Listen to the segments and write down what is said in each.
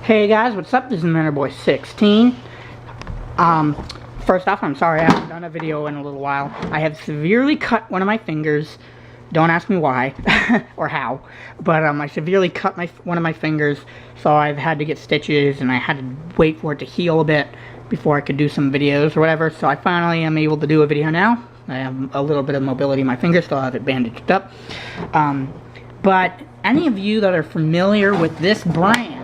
Hey guys, what's up? This is MannerBoy16. First off, I'm sorry I haven't done a video in a little while. I have severely cut one of my fingers. Don't ask me why or how, but I severely cut one of my fingers, so I've had to get stitches and I had to wait for it to heal a bit before I could do some videos or whatever. So I finally am able to do a video now. I have a little bit of mobility in my finger, still have it bandaged up. But any of you that are familiar with this brand,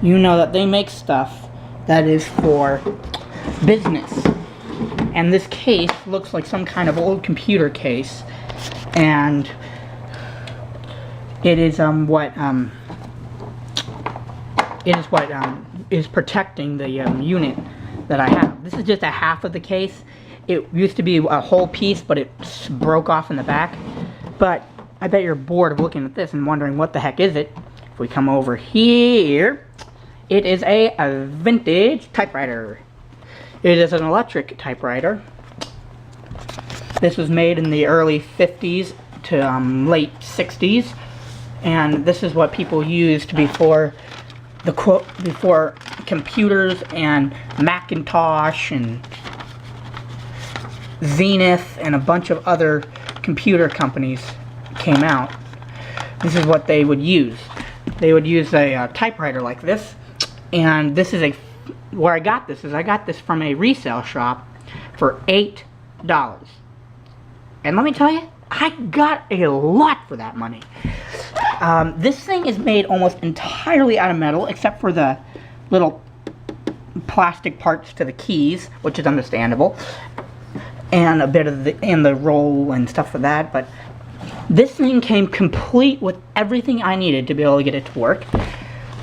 you know that they make stuff that is for business. And this case looks like some kind of old computer case, and it is what is protecting the unit that I have. This is just a half of the case. It used to be a whole piece, but it broke off in the back. But I bet you're bored of looking at this and wondering what the heck is it. If we come over here, it is a vintage typewriter. It is an electric typewriter. This was made in the early 50s to late 60s, and this is what people used before computers and Macintosh and Zenith and a bunch of other computer companies came out. This is what they would use. They would use a typewriter like this, and this is where I got this from a resale shop for $8. And let me tell you, I got a lot for that money. This thing is made almost entirely out of metal, except for the little plastic parts to the keys, which is understandable, and a bit of the roll and stuff for that. But this thing came complete with everything I needed to be able to get it to work.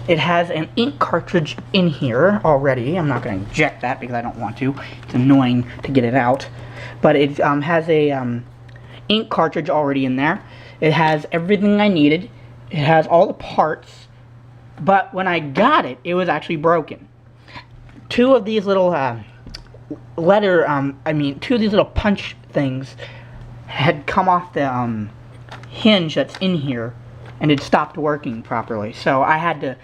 It has an ink cartridge in here already. I'm not going to inject that because I don't want to. It's annoying to get it out. But it has a ink cartridge already in there. It has everything I needed. It has all the parts. But when I got it, it was actually broken. Two of these little two of these little punch things had come off the hinge that's in here, and it stopped working properly. So I had to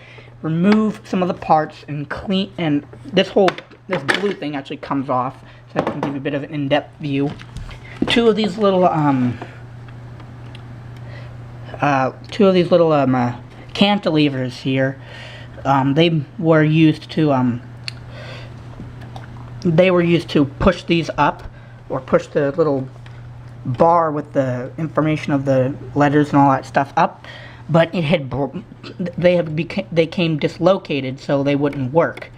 remove some of the parts and clean, and this blue thing actually comes off, so I can give you a bit of an in-depth view. Two of these little cantilevers here, they were used to push these up, or push the little bar with the information of the letters and all that stuff up, but they came dislocated, so they wouldn't work.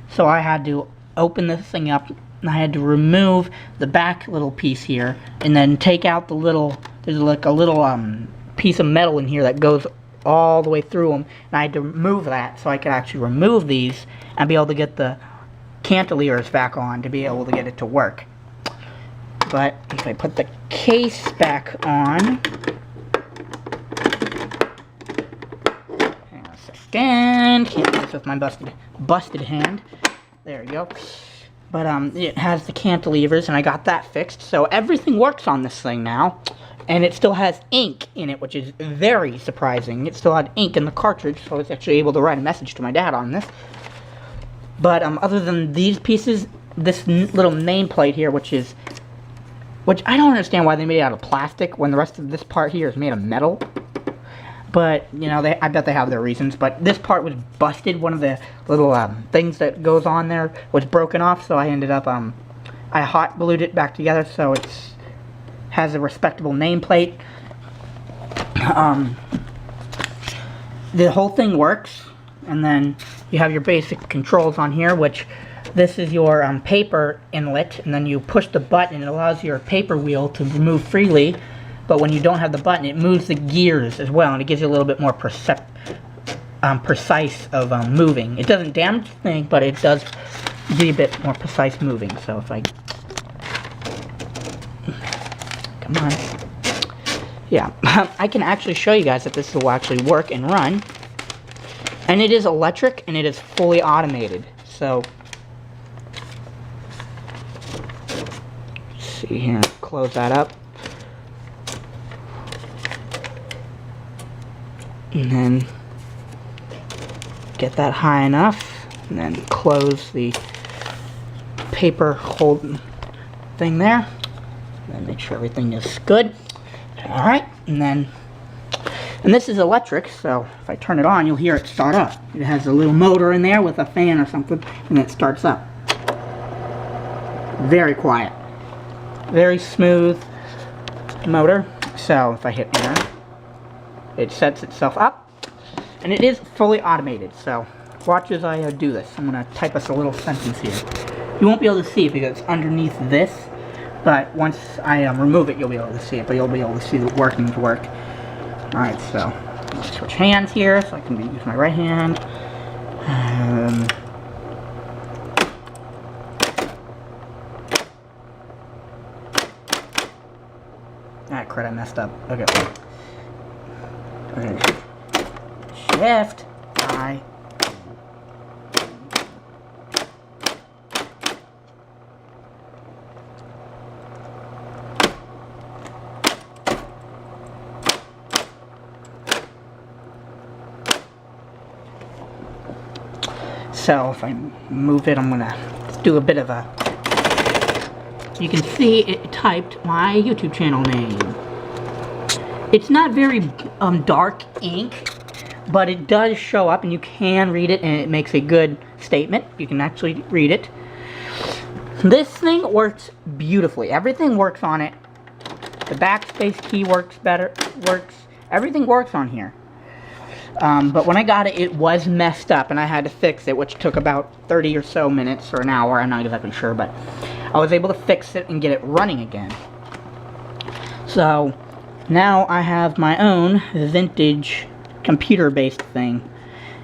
So I had to open this thing up, and I had to remove the back little piece here, and then take out there's like a little piece of metal in here that goes all the way through them, and I had to remove that so I could actually remove these and be able to get the cantilevers back on to be able to get it to work. But if I put the case back on, hang on a second, can't do this with my busted hand. There we go. But it has the cantilevers, and I got that fixed, so everything works on this thing now. And it still has ink in it, which is very surprising. It still had ink in the cartridge, so I was actually able to write a message to my dad on this. But other than these pieces, this little nameplate here, which I don't understand why they made it out of plastic when the rest of this part here is made of metal. But, you know, I bet they have their reasons. But this part was busted. One of the little things that goes on there was broken off, so I ended up, I hot glued it back together so it has a respectable nameplate. The whole thing works, and then you have your basic controls on here, which this is your paper inlet, and then you push the button and it allows your paper wheel to move freely. But when you don't have the button, it moves the gears as well, and it gives you a little bit more precise of moving. It doesn't damage the thing, but it does give you a bit more precise moving. So if I come on, yeah, I can actually show you guys that this will actually work and run. And it is electric, and it is fully automated. So let's see here, close that up. And then get that high enough, and then close the paper hold thing there. And make sure everything is good. Alright, and this is electric, so if I turn it on, you'll hear it start up. It has a little motor in there with a fan or something, and it starts up. Very quiet. Very smooth motor. So if I hit enter, it sets itself up, and it is fully automated. So watch as I do this. I'm going to type us a little sentence here. You won't be able to see it because it's underneath this, but once I remove it, you'll be able to see it, but you'll be able to see the workings work. Alright, so I'll switch hands here so I can use my right hand. Ah, crap, I messed up. Okay. Shift, I. So if I move it, I'm gonna do a bit of a. You can see it typed my YouTube channel name. It's not very dark ink, but it does show up, and you can read it, and it makes a good statement. You can actually read it. This thing works beautifully. Everything works on it. The backspace key works. Everything works on here. But when I got it, it was messed up, and I had to fix it, which took about 30 or so minutes, or an hour, I'm not exactly sure, but I was able to fix it and get it running again. So, now I have my own vintage computer-based thing,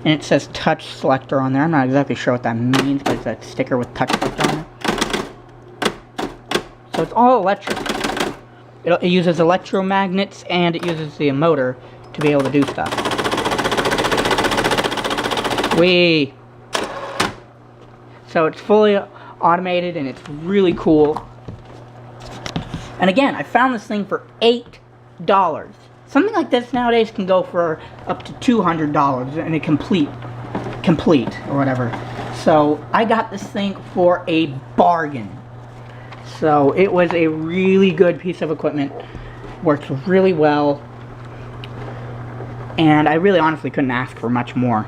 and it says touch selector on there. I'm not exactly sure what that means, but it's a sticker with touch selector on it. So it's all electric. It uses electromagnets, and it uses the motor to be able to do stuff. So it's fully automated, and it's really cool. And again, I found this thing for $8. Something like this nowadays can go for up to $200, and it complete or whatever. So I got this thing for a bargain. So it was a really good piece of equipment. Works really well, and I really honestly couldn't ask for much more.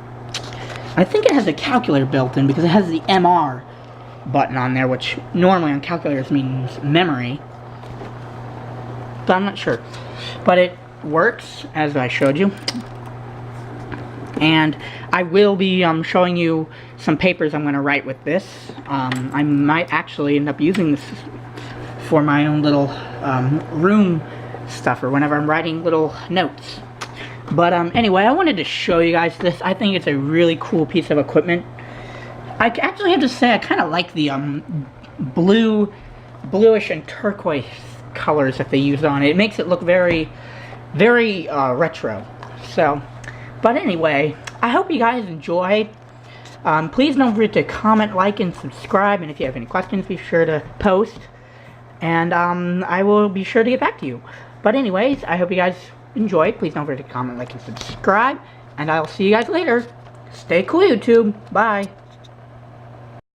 I think it has a calculator built in because it has the MR button on there, which normally on calculators means memory. But I'm not sure. But it works, as I showed you. And I will be showing you some papers I'm going to write with this. I might actually end up using this for my own little room stuff, or whenever I'm writing little notes. But anyway, I wanted to show you guys this. I think it's a really cool piece of equipment. I actually have to say I kind of like the bluish and turquoise colors that they use on it. It makes it look very, very retro. So, but anyway, I hope you guys enjoyed. Please don't forget to comment, like, and subscribe. And if you have any questions, be sure to post. And I will be sure to get back to you. But anyways, I hope you guys enjoyed. Please don't forget to comment, like, and subscribe. And I'll see you guys later. Stay cool, YouTube. Bye.